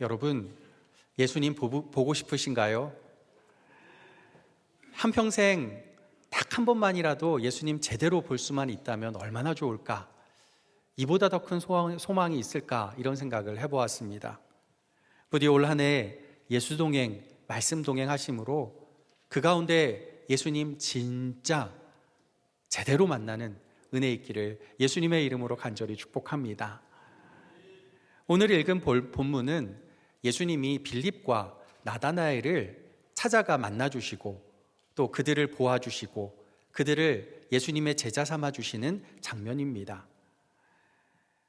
여러분, 예수님 보고 싶으신가요? 한평생 딱 한 번만이라도 예수님 제대로 볼 수만 있다면 얼마나 좋을까? 이보다 더 큰 소망이 있을까? 이런 생각을 해보았습니다. 부디 올 한 해 예수동행, 말씀동행 하심으로 그 가운데 예수님 진짜 제대로 만나는 은혜 있기를 예수님의 이름으로 간절히 축복합니다. 오늘 읽은 본문은 예수님이 빌립과 나다나엘을 찾아가 만나주시고 또 그들을 보아주시고 그들을 예수님의 제자 삼아주시는 장면입니다.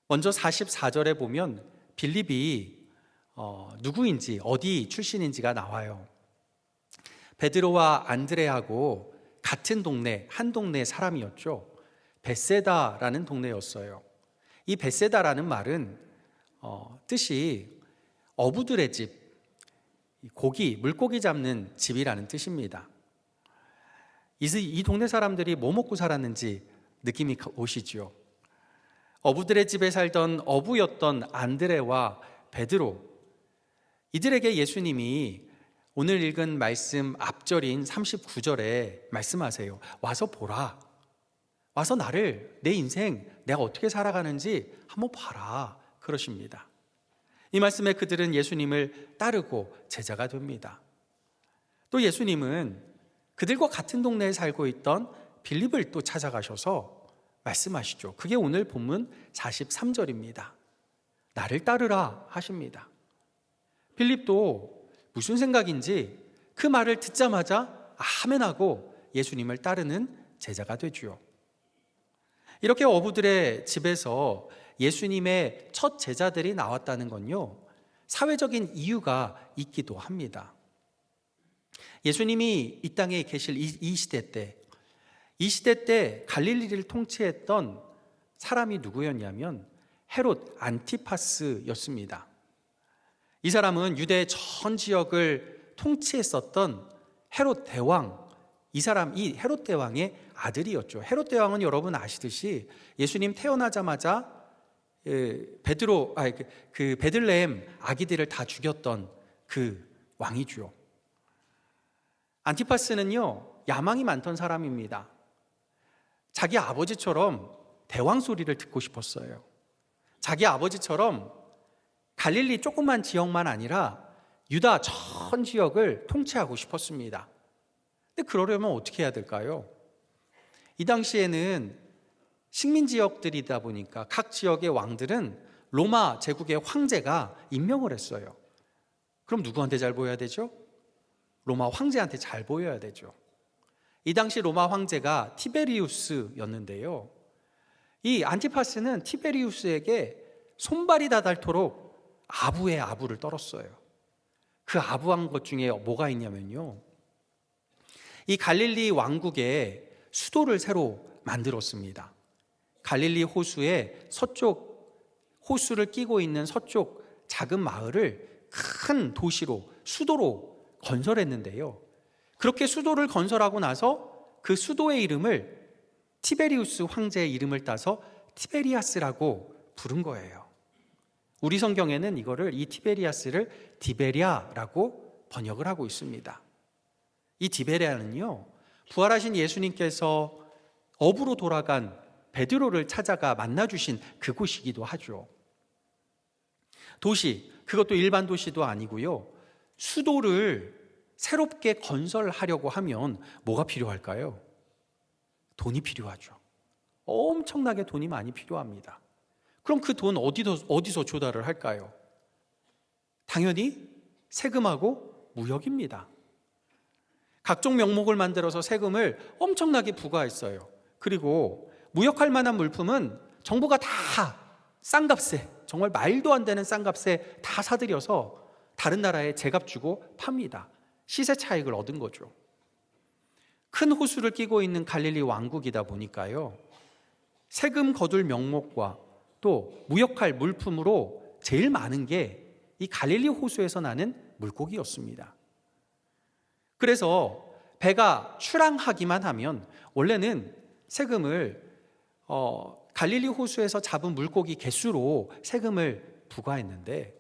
먼저 44절에 보면 빌립이 누구인지 어디 출신인지가 나와요. 베드로와 안드레하고 같은 동네, 한 동네 사람이었죠. 벳세다라는 동네였어요. 이 벳세다라는 말은 뜻이 어부들의 집, 물고기 잡는 집이라는 뜻입니다. 이 동네 사람들이 뭐 먹고 살았는지 느낌이 오시죠? 어부들의 집에 살던 어부였던 안드레와 베드로, 이들에게 예수님이 오늘 읽은 말씀 앞절인 39절에 말씀하세요. 와서 보라. 와서 내 인생 내가 어떻게 살아가는지 한번 봐라. 그러십니다. 이 말씀에 그들은 예수님을 따르고 제자가 됩니다. 또 예수님은 그들과 같은 동네에 살고 있던 빌립을 또 찾아가셔서 말씀하시죠. 그게 오늘 본문 43절입니다. 나를 따르라 하십니다. 빌립도 무슨 생각인지 그 말을 듣자마자 아멘하고 예수님을 따르는 제자가 되죠. 이렇게 어부들의 집에서 예수님의 첫 제자들이 나왔다는 건요, 사회적인 이유가 있기도 합니다. 예수님이 이 땅에 계실 이 시대 때 갈릴리를 통치했던 사람이 누구였냐면 헤롯 안티파스였습니다. 이 사람은 유대 전 지역을 통치했었던 헤롯 대왕, 이 헤롯 대왕의 아들이었죠. 헤롯 대왕은 여러분 아시듯이 예수님 태어나자마자 베들레헴 아기들을 다 죽였던 그 왕이죠. 안티파스는요, 야망이 많던 사람입니다. 자기 아버지처럼 대왕 소리를 듣고 싶었어요. 자기 아버지처럼 갈릴리 조그만 지역만 아니라 유다 전 지역을 통치하고 싶었습니다. 근데 그러려면 어떻게 해야 될까요? 이 당시에는 식민 지역들이다 보니까 각 지역의 왕들은 로마 제국의 황제가 임명을 했어요. 그럼 누구한테 잘 보여야 되죠? 로마 황제한테 잘 보여야 되죠. 이 당시 로마 황제가 티베리우스였는데요, 이 안티파스는 티베리우스에게 손발이 다 닳도록 아부의 아부를 떨었어요. 그 아부한 것 중에 뭐가 있냐면요, 이 갈릴리 왕국에 수도를 새로 만들었습니다. 갈릴리 호수의 호수를 끼고 있는 서쪽 작은 마을을 큰 수도로 건설했는데요, 그렇게 수도를 건설하고 나서 그 수도의 이름을 티베리우스 황제의 이름을 따서 티베리아스라고 부른 거예요. 우리 성경에는 이 티베리아스를 디베랴라고 번역을 하고 있습니다. 이 디베랴는요, 부활하신 예수님께서 어부로 돌아간 베드로를 찾아가 만나주신 그곳이기도 하죠. 그것도 일반 도시도 아니고요, 수도를 새롭게 건설하려고 하면 뭐가 필요할까요? 돈이 필요하죠. 엄청나게 돈이 많이 필요합니다. 그럼 그 돈 어디서 조달을 할까요? 당연히 세금하고 무역입니다. 각종 명목을 만들어서 세금을 엄청나게 부과했어요. 그리고 무역할 만한 물품은 정부가 다 싼 값에, 정말 말도 안 되는 싼 값에 다 사들여서 다른 나라에 제값 주고 팝니다. 시세 차익을 얻은 거죠. 큰 호수를 끼고 있는 갈릴리 왕국이다 보니까요, 세금 거둘 명목과 또 무역할 물품으로 제일 많은 게 이 갈릴리 호수에서 나는 물고기였습니다. 그래서 배가 출항하기만 하면 원래는 세금을 갈릴리 호수에서 잡은 물고기 개수로 세금을 부과했는데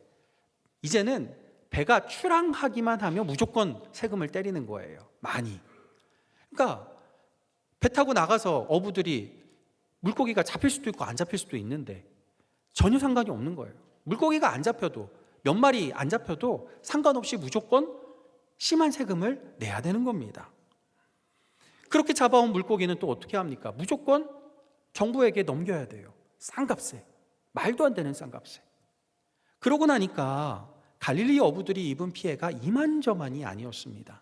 이제는 배가 출항하기만 하면 무조건 세금을 때리는 거예요. 많이. 그러니까 배 타고 나가서 어부들이 물고기가 잡힐 수도 있고 안 잡힐 수도 있는데 전혀 상관이 없는 거예요. 물고기가 안 잡혀도, 몇 마리 안 잡혀도 상관없이 무조건 심한 세금을 내야 되는 겁니다. 그렇게 잡아온 물고기는 또 어떻게 합니까? 무조건 정부에게 넘겨야 돼요. 싼 값에. 말도 안 되는 싼 값에. 그러고 나니까 갈릴리 어부들이 입은 피해가 이만저만이 아니었습니다.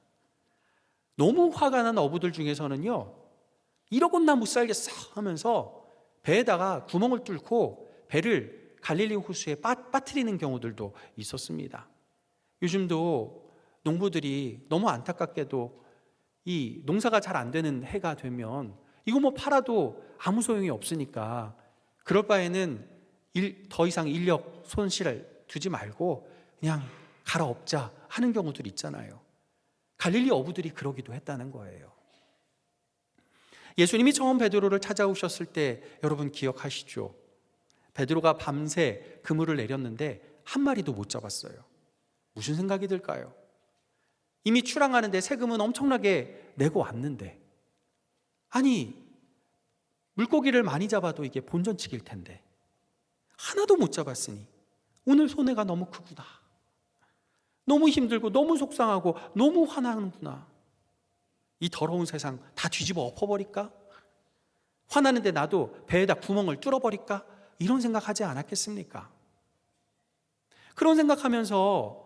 너무 화가 난 어부들 중에서는요, 이러고나 못 살겠어 하면서 배에다가 구멍을 뚫고 배를 갈릴리 호수에 빠뜨리는 경우들도 있었습니다. 요즘도 농부들이 너무 안타깝게도 이 농사가 잘 안 되는 해가 되면 이거 뭐 팔아도 아무 소용이 없으니까 그럴 바에는 더 이상 인력 손실을 두지 말고 그냥 갈아엎자 하는 경우들이 있잖아요. 갈릴리 어부들이 그러기도 했다는 거예요. 예수님이 처음 베드로를 찾아오셨을 때 여러분 기억하시죠? 베드로가 밤새 그물을 내렸는데 한 마리도 못 잡았어요. 무슨 생각이 들까요? 이미 출항하는데 세금은 엄청나게 내고 왔는데, 아니 물고기를 많이 잡아도 이게 본전치기일 텐데 하나도 못 잡았으니 오늘 손해가 너무 크구나, 너무 힘들고 너무 속상하고 너무 화나는구나, 이 더러운 세상 다 뒤집어 엎어버릴까? 화나는데 나도 배에다 구멍을 뚫어버릴까? 이런 생각하지 않았겠습니까? 그런 생각하면서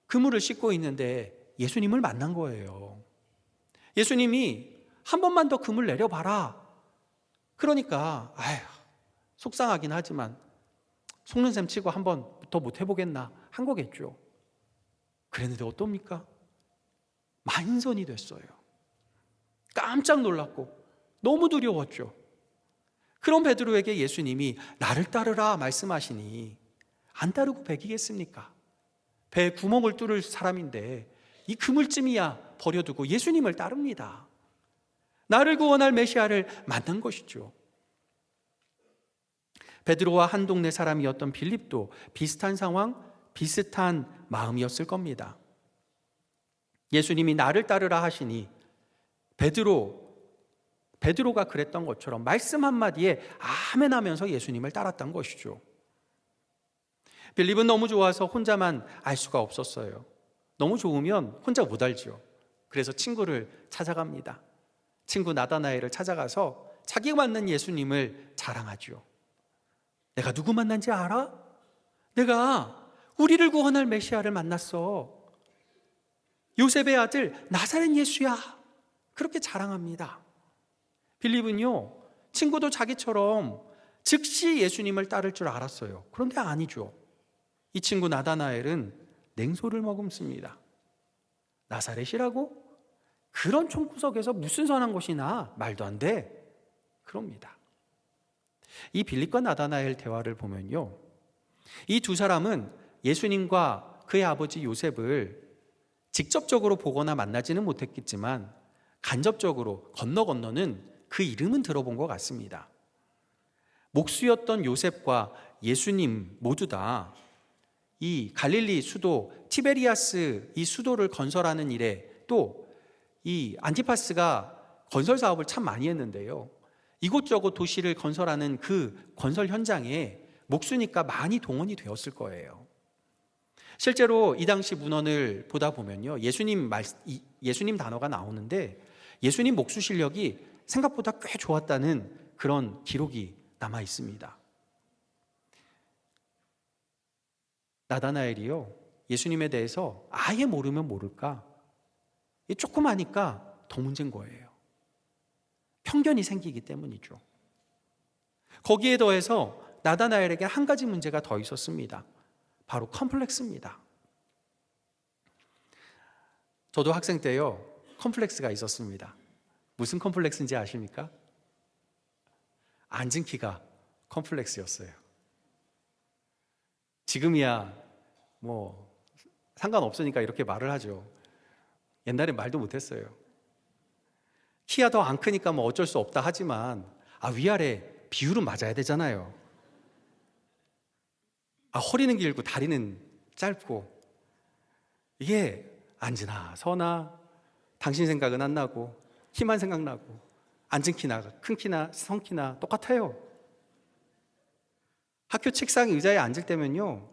그물을 씻고 있는데 예수님을 만난 거예요. 예수님이 한 번만 더 그물 내려봐라. 그러니까 아휴, 속상하긴 하지만 속는 셈 치고 한 번 더 못 해보겠나 한 거겠죠. 그랬는데 어떻습니까? 만선이 됐어요. 깜짝 놀랐고 너무 두려웠죠. 그런 베드로에게 예수님이 나를 따르라 말씀하시니 안 따르고 배기겠습니까? 배에 구멍을 뚫을 사람인데 이 그물쯤이야 버려두고 예수님을 따릅니다. 나를 구원할 메시아를 만난 것이죠. 베드로와 한 동네 사람이었던 빌립도 비슷한 상황, 비슷한 마음이었을 겁니다. 예수님이 나를 따르라 하시니 베드로가 그랬던 것처럼 말씀 한마디에 아멘 하면서 예수님을 따랐던 것이죠. 빌립은 너무 좋아서 혼자만 알 수가 없었어요. 너무 좋으면 혼자 못 알죠. 그래서 친구를 찾아갑니다. 친구 나다나엘을 찾아가서 자기가 만난 예수님을 자랑하죠. 내가 누구 만난지 알아? 내가 우리를 구원할 메시아를 만났어. 요셉의 아들 나사렛 예수야. 그렇게 자랑합니다. 빌립은요, 친구도 자기처럼 즉시 예수님을 따를 줄 알았어요. 그런데 아니죠. 이 친구 나다나엘은 냉소를 머금습니다. 나사렛이라고? 그런 총구석에서 무슨 선한 것이나 말도 안 돼. 그럽니다. 이 빌립과 나다나엘 대화를 보면요, 이 두 사람은 예수님과 그의 아버지 요셉을 직접적으로 보거나 만나지는 못했겠지만 간접적으로 건너는 그 이름은 들어본 것 같습니다. 목수였던 요셉과 예수님 모두 다 이 갈릴리 수도 티베리아스 이 수도를 건설하는 일에 또 이 안티파스가 건설 사업을 참 많이 했는데요, 이곳저곳 도시를 건설하는 그 건설 현장에 목수니까 많이 동원이 되었을 거예요. 실제로 이 당시 문헌을 보다 보면요, 예수님 단어가 나오는데 예수님 목수 실력이 생각보다 꽤 좋았다는 그런 기록이 남아 있습니다. 나다나엘이요, 예수님에 대해서 아예 모르면 모를까, 조금 아니까 더 문제인 거예요. 편견이 생기기 때문이죠. 거기에 더해서 나다나엘에게 한 가지 문제가 더 있었습니다. 바로 컴플렉스입니다. 저도 학생 때요, 컴플렉스가 있었습니다. 무슨 컴플렉스인지 아십니까? 앉은 키가 컴플렉스였어요. 지금이야 뭐 상관없으니까 이렇게 말을 하죠. 옛날엔 말도 못했어요. 키가 더 안 크니까 뭐 어쩔 수 없다 하지만 위아래 비율은 맞아야 되잖아요. 허리는 길고 다리는 짧고, 이게 앉으나 서나 당신 생각은 안 나고 키만 생각나고 앉은 키나 큰 키나 성 키나 똑같아요. 학교 책상 의자에 앉을 때면요,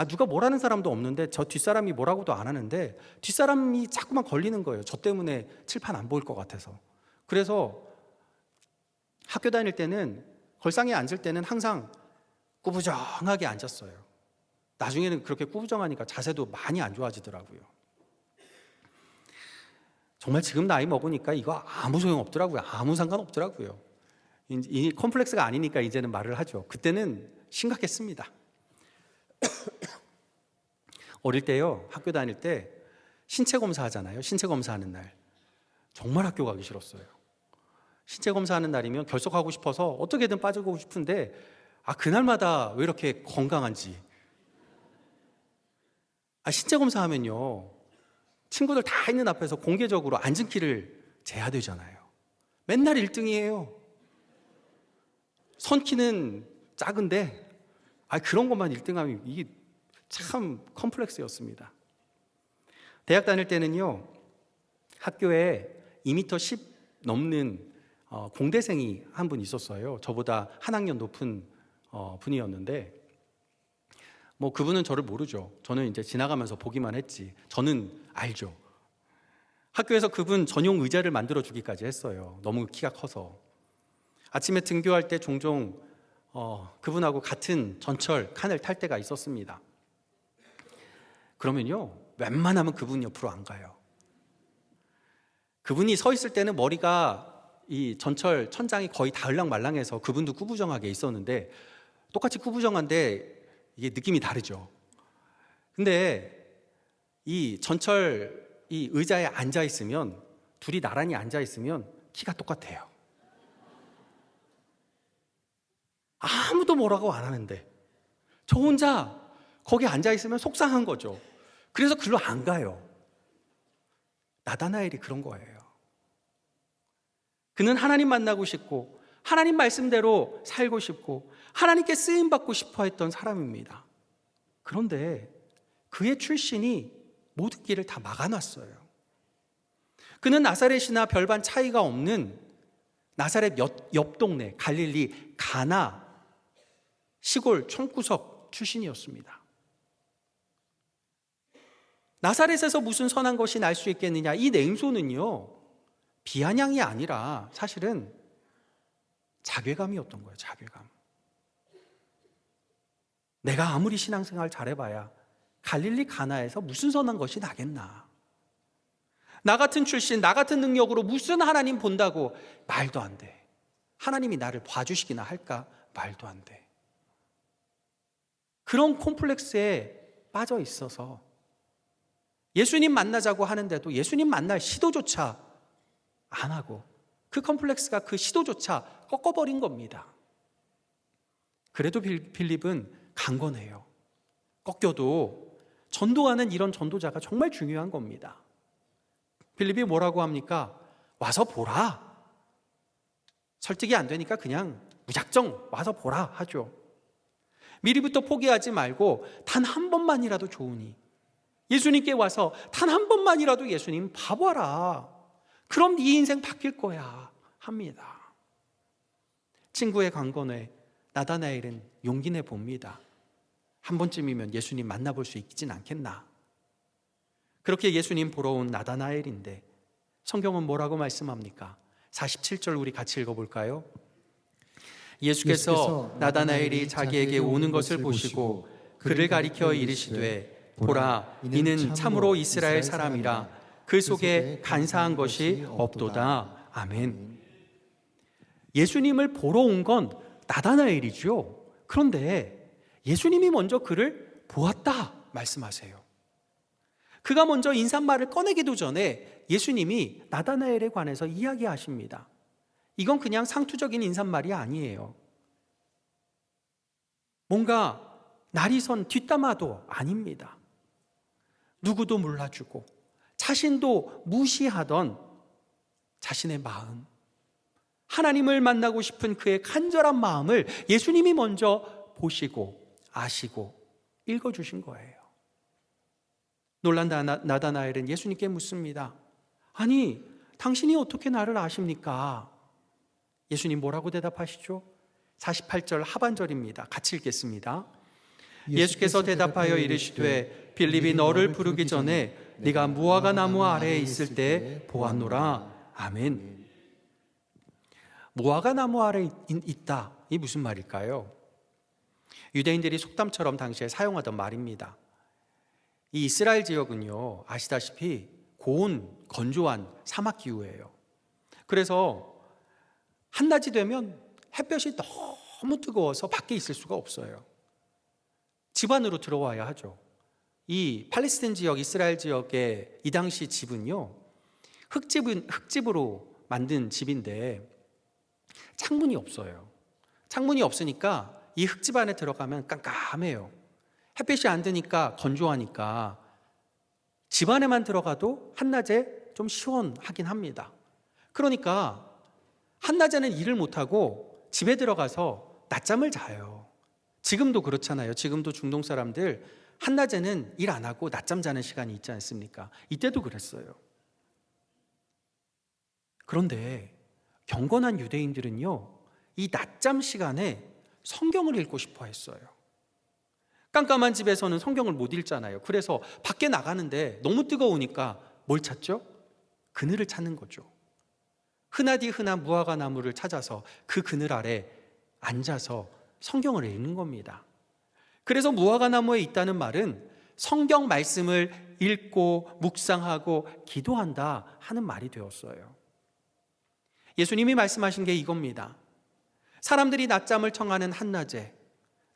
누가 뭐라는 사람도 없는데 저 뒷사람이 뭐라고도 안 하는데 뒷사람이 자꾸만 걸리는 거예요. 저 때문에 칠판 안 보일 것 같아서. 그래서 학교 다닐 때는 걸상에 앉을 때는 항상 꾸부정하게 앉았어요. 나중에는 그렇게 꾸부정하니까 자세도 많이 안 좋아지더라고요. 정말 지금 나이 먹으니까 이거 아무 소용 없더라고요. 아무 상관 없더라고요. 이 컴플렉스가 아니니까 이제는 말을 하죠. 그때는 심각했습니다. 어릴 때요, 학교 다닐 때 신체 검사 하잖아요. 신체 검사하는 날 정말 학교 가기 싫었어요. 신체 검사하는 날이면 결석하고 싶어서 어떻게든 빠져가고 싶은데 그날마다 왜 이렇게 건강한지. 신체 검사하면요, 친구들 다 있는 앞에서 공개적으로 앉은 키를 재야 되잖아요. 맨날 1등이에요. 선 키는 작은데 그런 것만 1등하면 이게 참 컴플렉스였습니다. 대학 다닐 때는요, 학교에 2m 10 넘는 공대생이 한 분 있었어요. 저보다 한 학년 높은 분이었는데, 뭐 그분은 저를 모르죠. 저는 이제 지나가면서 보기만 했지. 저는 알죠. 학교에서 그분 전용 의자를 만들어 주기까지 했어요. 너무 키가 커서. 아침에 등교할 때 종종 그분하고 같은 전철 칸을 탈 때가 있었습니다. 그러면요, 웬만하면 그분 옆으로 안 가요. 그분이 서 있을 때는 머리가 이 전철 천장이 거의 닿을랑말랑해서 그분도 꾸부정하게 있었는데, 똑같이 꾸부정한데 이게 느낌이 다르죠. 근데 이 전철 이 의자에 앉아 있으면, 둘이 나란히 앉아 있으면 키가 똑같아요. 아무도 뭐라고 안 하는데 저 혼자 거기 앉아 있으면 속상한 거죠. 그래서 글로 안 가요. 나다나엘이 그런 거예요. 그는 하나님 만나고 싶고 하나님 말씀대로 살고 싶고 하나님께 쓰임받고 싶어 했던 사람입니다. 그런데 그의 출신이 모든 길을 다 막아놨어요. 그는 나사렛이나 별반 차이가 없는 나사렛 옆 동네 갈릴리 가나 시골 총구석 출신이었습니다. 나사렛에서 무슨 선한 것이 날 수 있겠느냐, 이 냉소는요, 비아냥이 아니라 사실은 자괴감이었던 거예요. 자괴감. 내가 아무리 신앙생활 잘해봐야 갈릴리 가나에서 무슨 선한 것이 나겠나. 나 같은 출신, 나 같은 능력으로 무슨 하나님 본다고. 말도 안 돼. 하나님이 나를 봐주시기나 할까? 말도 안 돼. 그런 콤플렉스에 빠져 있어서 예수님 만나자고 하는데도 예수님 만날 시도조차 안 하고, 그 컴플렉스가 그 시도조차 꺾어버린 겁니다. 그래도 빌립은 강건해요. 꺾여도 전도하는 이런 전도자가 정말 중요한 겁니다. 빌립이 뭐라고 합니까? 와서 보라. 설득이 안 되니까 그냥 무작정 와서 보라 하죠. 미리부터 포기하지 말고 단 한 번만이라도 좋으니 예수님께 와서 단 한 번만이라도 예수님 봐봐라. 그럼 네 인생 바뀔 거야 합니다. 친구의 강건에 나다나엘은 용기 내 봅니다. 한 번쯤이면 예수님 만나볼 수 있진 않겠나. 그렇게 예수님 보러 온 나다나엘인데 성경은 뭐라고 말씀합니까? 47절 우리 같이 읽어볼까요? 예수께서 나다나엘이 자기에게 오는 것을 보시고 그를 가리켜 이르시되 보라, 이는 참으로 이스라엘 사람이라 그 속에 간사한 것이 없도다. 아멘. 예수님을 보러 온 건 나다나엘이죠. 그런데 예수님이 먼저 그를 보았다 말씀하세요. 그가 먼저 인사말을 꺼내기도 전에 예수님이 나다나엘에 관해서 이야기하십니다. 이건 그냥 상투적인 인사말이 아니에요. 뭔가 날이 선 뒷담화도 아닙니다. 누구도 몰라주고 자신도 무시하던 자신의 마음, 하나님을 만나고 싶은 그의 간절한 마음을 예수님이 먼저 보시고 아시고 읽어주신 거예요. 놀란 나다나엘은 예수님께 묻습니다. 아니, 당신이 어떻게 나를 아십니까? 예수님 뭐라고 대답하시죠? 48절 하반절입니다. 같이 읽겠습니다. 예수께서 대답하여 이르시되 빌립이 너를 부르기 전에 네가 무화과 나무 아래에 있을 때 보았노라. 아멘. 무화과 나무 아래에 있다. 이 무슨 말일까요? 유대인들이 속담처럼 당시에 사용하던 말입니다. 이 이스라엘 지역은요, 아시다시피 고온, 건조한 사막 기후예요. 그래서 한낮이 되면 햇볕이 너무 뜨거워서 밖에 있을 수가 없어요. 집 안으로 들어와야 하죠. 이 팔레스타인 지역, 이스라엘 지역의 이 당시 집은요, 흙집으로 만든 집인데 창문이 없어요. 창문이 없으니까 이 흙집 안에 들어가면 깜깜해요. 햇빛이 안 드니까 건조하니까 집 안에만 들어가도 한낮에 좀 시원하긴 합니다. 그러니까 한낮에는 일을 못하고 집에 들어가서 낮잠을 자요. 지금도 그렇잖아요. 지금도 중동 사람들 한낮에는 일 안 하고 낮잠 자는 시간이 있지 않습니까? 이때도 그랬어요. 그런데 경건한 유대인들은요, 이 낮잠 시간에 성경을 읽고 싶어 했어요. 깜깜한 집에서는 성경을 못 읽잖아요. 그래서 밖에 나가는데 너무 뜨거우니까 뭘 찾죠? 그늘을 찾는 거죠. 흔하디 흔한 무화과 나무를 찾아서 그 그늘 아래 앉아서 성경을 읽는 겁니다. 그래서 무화과 나무에 있다는 말은 성경 말씀을 읽고 묵상하고 기도한다 하는 말이 되었어요. 예수님이 말씀하신 게 이겁니다. 사람들이 낮잠을 청하는 한낮에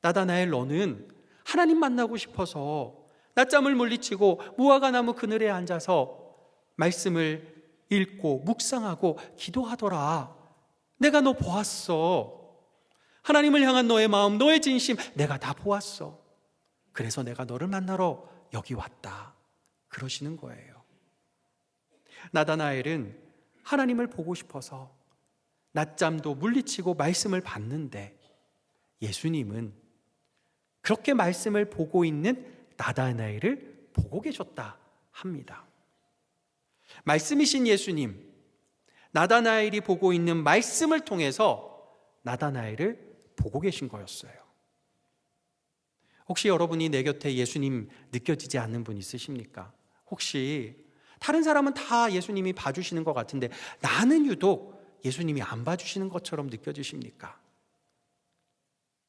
나다나엘 너는 하나님 만나고 싶어서 낮잠을 물리치고 무화과 나무 그늘에 앉아서 말씀을 읽고 묵상하고 기도하더라. 내가 너 보았어. 하나님을 향한 너의 마음, 너의 진심 내가 다 보았어. 그래서 내가 너를 만나러 여기 왔다. 그러시는 거예요. 나다나엘은 하나님을 보고 싶어서 낮잠도 물리치고 말씀을 받는데 예수님은 그렇게 말씀을 보고 있는 나다나엘을 보고 계셨다 합니다. 말씀이신 예수님, 나다나엘이 보고 있는 말씀을 통해서 나다나엘을 보고 계신 거였어요. 혹시 여러분이 내 곁에 예수님 느껴지지 않는 분 있으십니까? 혹시 다른 사람은 다 예수님이 봐주시는 것 같은데 나는 유독 예수님이 안 봐주시는 것처럼 느껴지십니까?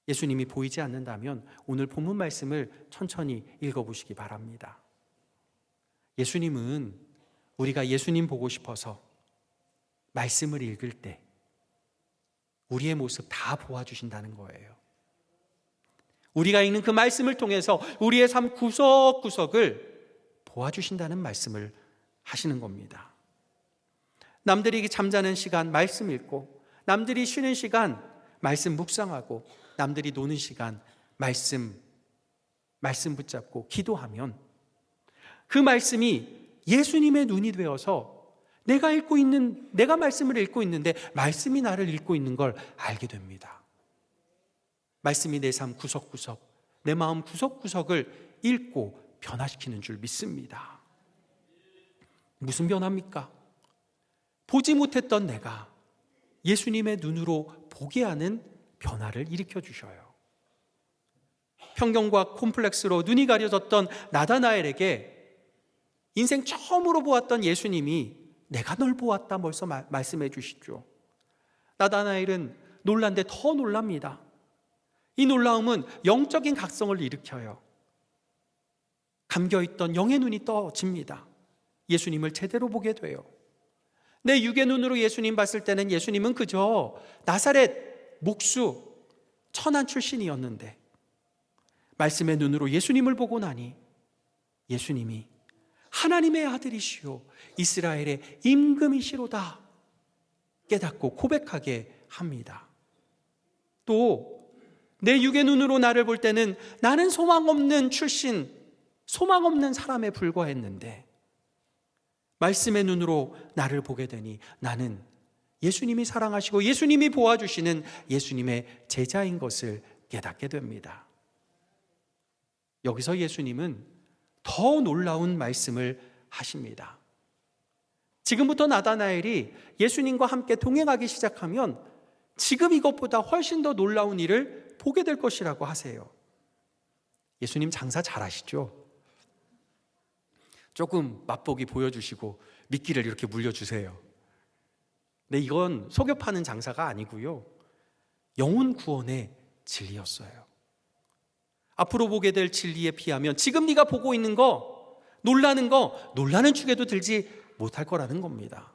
예수님이 보이지 않는다면 오늘 본문 말씀을 천천히 읽어보시기 바랍니다. 예수님은 우리가 예수님 보고 싶어서 말씀을 읽을 때 우리의 모습 다 보아주신다는 거예요. 우리가 읽는 그 말씀을 통해서 우리의 삶 구석구석을 보아주신다는 말씀을 하시는 겁니다. 남들이 잠자는 시간 말씀 읽고, 남들이 쉬는 시간 말씀 묵상하고, 남들이 노는 시간 말씀 붙잡고 기도하면 그 말씀이 예수님의 눈이 되어서 내가 말씀을 읽고 있는데 말씀이 나를 읽고 있는 걸 알게 됩니다. 말씀이 내 삶 구석구석, 내 마음 구석구석을 읽고 변화시키는 줄 믿습니다. 무슨 변화입니까? 보지 못했던 내가 예수님의 눈으로 보게 하는 변화를 일으켜 주셔요. 편견과 콤플렉스로 눈이 가려졌던 나다나엘에게 인생 처음으로 보았던 예수님이 내가 널 보았다 벌써 말씀해 주시죠. 나다나엘은 놀란데 더 놀랍니다. 이 놀라움은 영적인 각성을 일으켜요. 감겨있던 영의 눈이 떠집니다. 예수님을 제대로 보게 돼요. 내 육의 눈으로 예수님 봤을 때는 예수님은 그저 나사렛 목수 천한 출신이었는데 말씀의 눈으로 예수님을 보고 나니 예수님이 하나님의 아들이시오 이스라엘의 임금이시로다 깨닫고 고백하게 합니다. 또 내 육의 눈으로 나를 볼 때는 나는 소망 없는 출신, 소망 없는 사람에 불과했는데 말씀의 눈으로 나를 보게 되니 나는 예수님이 사랑하시고 예수님이 보아주시는 예수님의 제자인 것을 깨닫게 됩니다. 여기서 예수님은 더 놀라운 말씀을 하십니다. 지금부터 나다나엘이 예수님과 함께 동행하기 시작하면 지금 이것보다 훨씬 더 놀라운 일을 보게 될 것이라고 하세요. 예수님 장사 잘하시죠? 조금 맛보기 보여주시고 미끼를 이렇게 물려주세요. 근데 이건 속여 파는 장사가 아니고요, 영혼 구원의 진리였어요. 앞으로 보게 될 진리에 비하면 지금 네가 보고 있는 거, 놀라는 축에도 들지 못할 거라는 겁니다.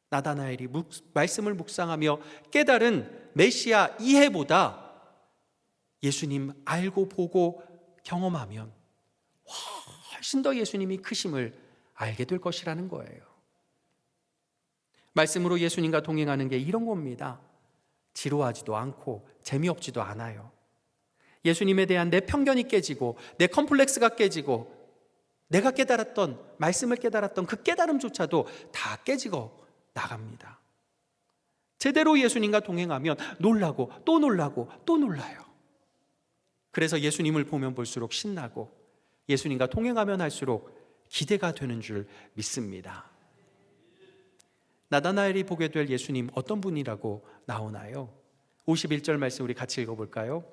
나다나엘이 말씀을 묵상하며 깨달은 메시아 이해보다 예수님 알고 보고 경험하면 훨씬 더 예수님이 크심을 알게 될 것이라는 거예요. 말씀으로 예수님과 동행하는 게 이런 겁니다. 지루하지도 않고 재미없지도 않아요. 예수님에 대한 내 편견이 깨지고 내 컴플렉스가 깨지고 내가 깨달았던, 말씀을 깨달았던 그 깨달음조차도 다 깨지고 나갑니다. 제대로 예수님과 동행하면 놀라고 또 놀라고 또 놀라요. 그래서 예수님을 보면 볼수록 신나고 예수님과 동행하면 할수록 기대가 되는 줄 믿습니다. 나다나엘이 보게 될 예수님 어떤 분이라고 나오나요? 51절 말씀 우리 같이 읽어볼까요?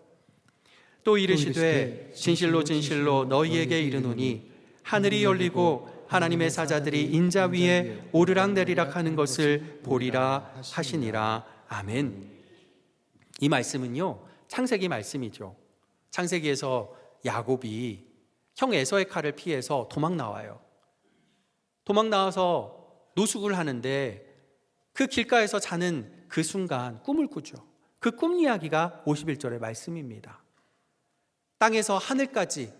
또 이르시되 진실로 진실로 너희에게 이르노니 하늘이 열리고 하나님의 사자들이 인자 위에 오르락내리락 하는 것을 보리라 하시니라. 아멘. 이 말씀은요, 창세기 말씀이죠. 창세기에서 야곱이 형 에서의 칼을 피해서 도망 나와요. 도망 나와서 노숙을 하는데 그 길가에서 자는 그 순간 꿈을 꾸죠. 그 꿈 이야기가 51절의 말씀입니다. 땅에서 하늘까지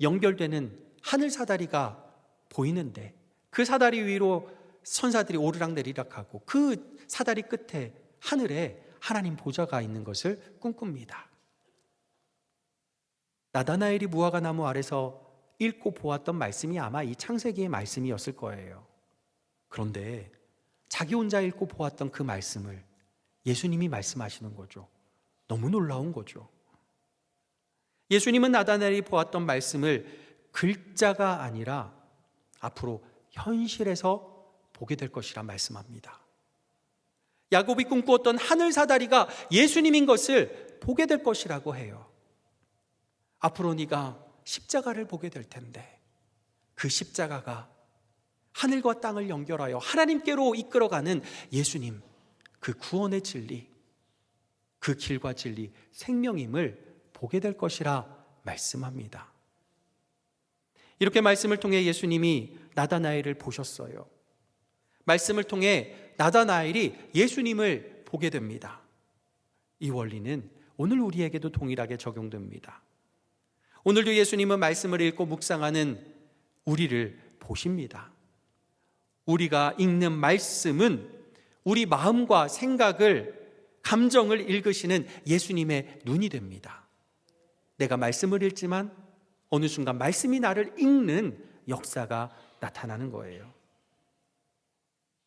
연결되는 하늘 사다리가 보이는데 그 사다리 위로 천사들이 오르락내리락하고 그 사다리 끝에 하늘에 하나님 보좌가 있는 것을 꿈꿉니다. 나다나엘이 무화과 나무 아래서 읽고 보았던 말씀이 아마 이 창세기의 말씀이었을 거예요. 그런데 자기 혼자 읽고 보았던 그 말씀을 예수님이 말씀하시는 거죠. 너무 놀라운 거죠. 예수님은 나다나엘이 보았던 말씀을 글자가 아니라 앞으로 현실에서 보게 될 것이라 말씀합니다. 야곱이 꿈꾸었던 하늘 사다리가 예수님인 것을 보게 될 것이라고 해요. 앞으로 네가 십자가를 보게 될 텐데 그 십자가가 하늘과 땅을 연결하여 하나님께로 이끌어가는 예수님, 그 구원의 진리, 그 길과 진리, 생명임을 보게 될 것이라 말씀합니다. 이렇게 말씀을 통해 예수님이 나다나엘을 보셨어요. 말씀을 통해 나다나엘이 예수님을 보게 됩니다. 이 원리는 오늘 우리에게도 동일하게 적용됩니다. 오늘도 예수님은 말씀을 읽고 묵상하는 우리를 보십니다. 우리가 읽는 말씀은 우리 마음과 생각을, 감정을 읽으시는 예수님의 눈이 됩니다. 내가 말씀을 읽지만 어느 순간 말씀이 나를 읽는 역사가 나타나는 거예요.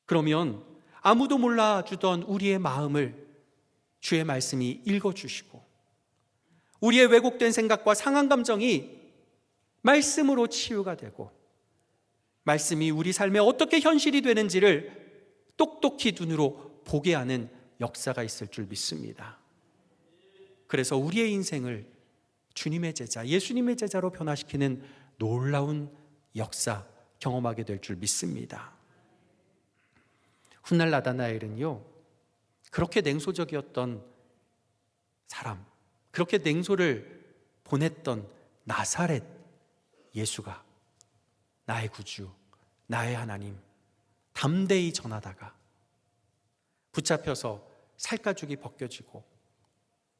그러면 아무도 몰라주던 우리의 마음을 주의 말씀이 읽어주시고 우리의 왜곡된 생각과 상한 감정이 말씀으로 치유가 되고 말씀이 우리 삶에 어떻게 현실이 되는지를 똑똑히 눈으로 보게 하는 역사가 있을 줄 믿습니다. 그래서 우리의 인생을 주님의 제자, 예수님의 제자로 변화시키는 놀라운 역사 경험하게 될 줄 믿습니다. 훗날 나다나엘은요, 그렇게 냉소적이었던 사람, 그렇게 냉소를 보냈던 나사렛 예수가 나의 구주, 나의 하나님 담대히 전하다가 붙잡혀서 살가죽이 벗겨지고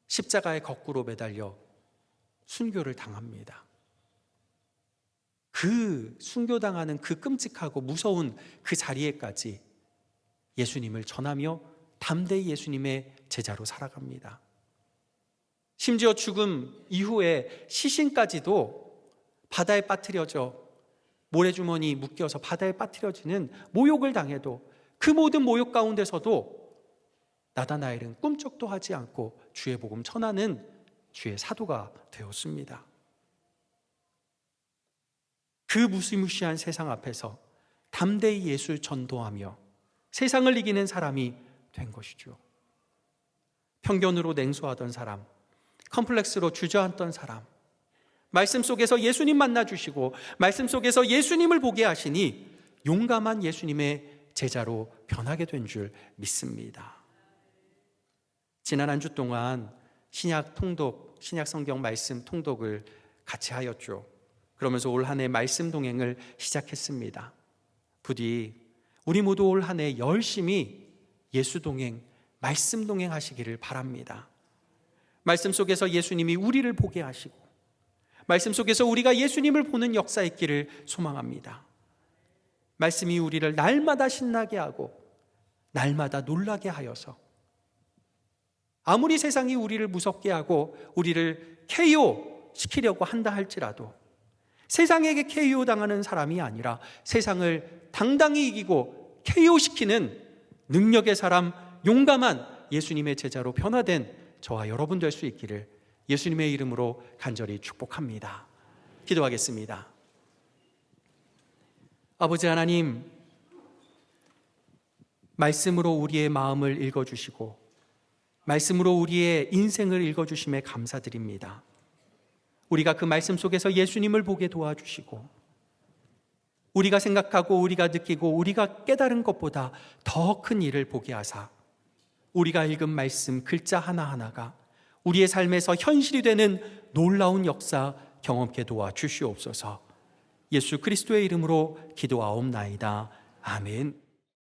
십자가에 거꾸로 매달려 순교를 당합니다. 그 순교당하는 그 끔찍하고 무서운 그 자리에까지 예수님을 전하며 담대히 예수님의 제자로 살아갑니다. 심지어 죽음 이후에 시신까지도 바다에 빠뜨려져 모래주머니 묶여서 바다에 빠뜨려지는 모욕을 당해도 그 모든 모욕 가운데서도 나다나엘은 꿈쩍도 하지 않고 주의 복음 전하는 주의 사도가 되었습니다. 그 무시무시한 세상 앞에서 담대히 예수 전도하며 세상을 이기는 사람이 된 것이죠. 편견으로 냉소하던 사람, 컴플렉스로 주저앉던 사람, 말씀 속에서 예수님 만나주시고 말씀 속에서 예수님을 보게 하시니 용감한 예수님의 제자로 변하게 된 줄 믿습니다. 지난 한 주 동안 신약 통독, 신약 성경 말씀 통독을 같이 하였죠. 그러면서 올 한 해 말씀 동행을 시작했습니다. 부디 우리 모두 올 한 해 열심히 예수 동행, 말씀 동행 하시기를 바랍니다. 말씀 속에서 예수님이 우리를 보게 하시고 말씀 속에서 우리가 예수님을 보는 역사 있기를 소망합니다. 말씀이 우리를 날마다 신나게 하고 날마다 놀라게 하여서 아무리 세상이 우리를 무섭게 하고 우리를 KO 시키려고 한다 할지라도 세상에게 KO 당하는 사람이 아니라 세상을 당당히 이기고 KO 시키는 능력의 사람, 용감한 예수님의 제자로 변화된 저와 여러분 될 수 있기를 예수님의 이름으로 간절히 축복합니다. 기도하겠습니다. 아버지 하나님, 말씀으로 우리의 마음을 읽어주시고 말씀으로 우리의 인생을 읽어주심에 감사드립니다. 우리가 그 말씀 속에서 예수님을 보게 도와주시고 우리가 생각하고 우리가 느끼고 우리가 깨달은 것보다 더 큰 일을 보게 하사 우리가 읽은 말씀 글자 하나하나가 우리의 삶에서 현실이 되는 놀라운 역사 경험케 도와주시옵소서. 예수 그리스도의 이름으로 기도하옵나이다. 아멘.